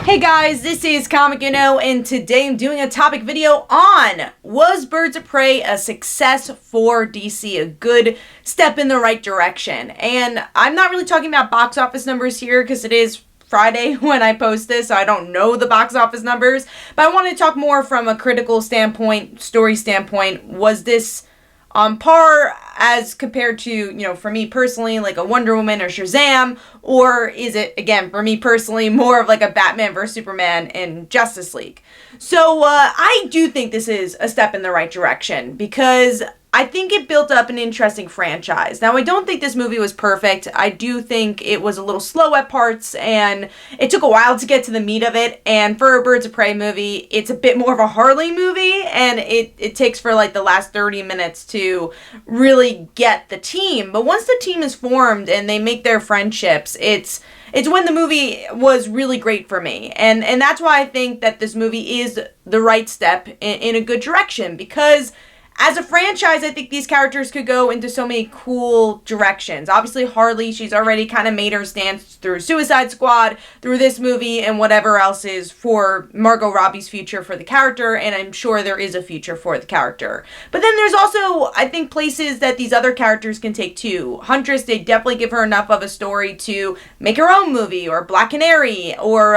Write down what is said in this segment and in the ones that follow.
Hey guys, this is Comic Uno, and today I'm doing a topic video on was Birds of Prey a success for DC, a good step in the right direction? And I'm not really talking about box office numbers here because it is Friday when I post this, so I don't know the box office numbers, but I want to talk more from a critical standpoint, story standpoint. Was this on par as compared to, for me personally, like a Wonder Woman or Shazam? Or is it, again, for me personally, more of like a Batman vs. Superman and Justice League? So I do think this is a step in the right direction because I think it built up an interesting franchise. Now, I don't think this movie was perfect. I do think it was a little slow at parts, and it took a while to get to the meat of it. And for a Birds of Prey movie, it's a bit more of a Harley movie, and it takes for like the last 30 minutes to really get the team. But once the team is formed and they make their friendships, it's when the movie was really great for me. And that's why I think that this movie is the right step in a good direction, because as a franchise, I think these characters could go into so many cool directions. Obviously, Harley, she's already kind of made her stance through Suicide Squad, through this movie, and whatever else is for Margot Robbie's future for the character, and I'm sure there is a future for the character. But then there's also, I think, places that these other characters can take too. Huntress, they definitely give her enough of a story to make her own movie, or Black Canary, or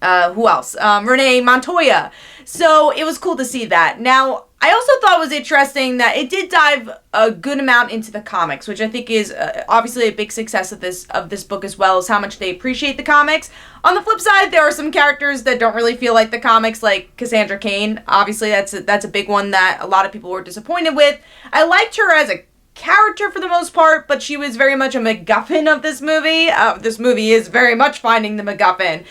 who else? Renee Montoya. So it was cool to see that. Now, I also thought it was interesting that it did dive a good amount into the comics, which I think is obviously a big success of this book, as well as how much they appreciate the comics. On the flip side, there are some characters that don't really feel like the comics, like Cassandra Cain. Obviously, that's a big one that a lot of people were disappointed with. I liked her as a character for the most part, but she was very much a MacGuffin of this movie. This movie is very much finding the MacGuffin.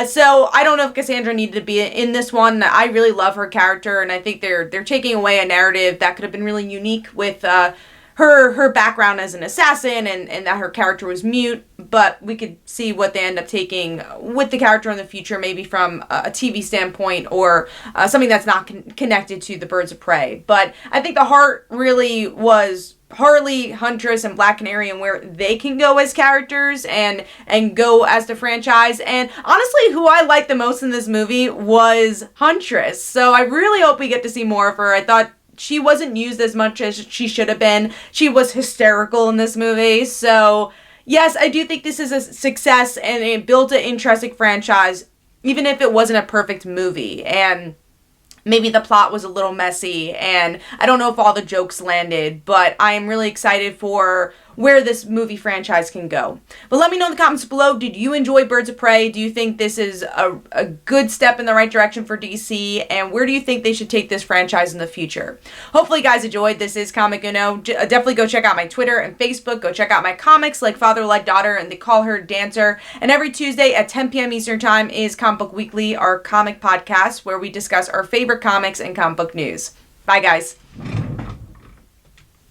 So I don't know if Cassandra needed to be in this one. I really love her character, and I think they're taking away a narrative that could have been really unique with her background as an assassin, and that her character was mute. But we could see what they end up taking with the character in the future, maybe from a TV standpoint, or something that's not connected to the Birds of Prey. But I think the heart really was Harley, Huntress, and Black Canary, and where they can go as characters and go as the franchise. And honestly, who I liked the most in this movie was Huntress. So I really hope we get to see more of her. I thought she wasn't used as much as she should have been. She was hysterical in this movie. So yes, I do think this is a success, and it built an interesting franchise, even if it wasn't a perfect movie. And maybe the plot was a little messy, and I don't know if all the jokes landed, but I am really excited for where this movie franchise can go. But let me know in the comments below, did you enjoy Birds of Prey? Do you think this is a good step in the right direction for DC? And where do you think they should take this franchise in the future? Hopefully you guys enjoyed. This is Comic Uno. Definitely go check out my Twitter and Facebook. Go check out my comics like Father Like Daughter and They Call Her Dancer. And every Tuesday at 10 p.m. Eastern Time is Comic Book Weekly, our comic podcast where we discuss our favorite comics and comic book news. Bye, guys.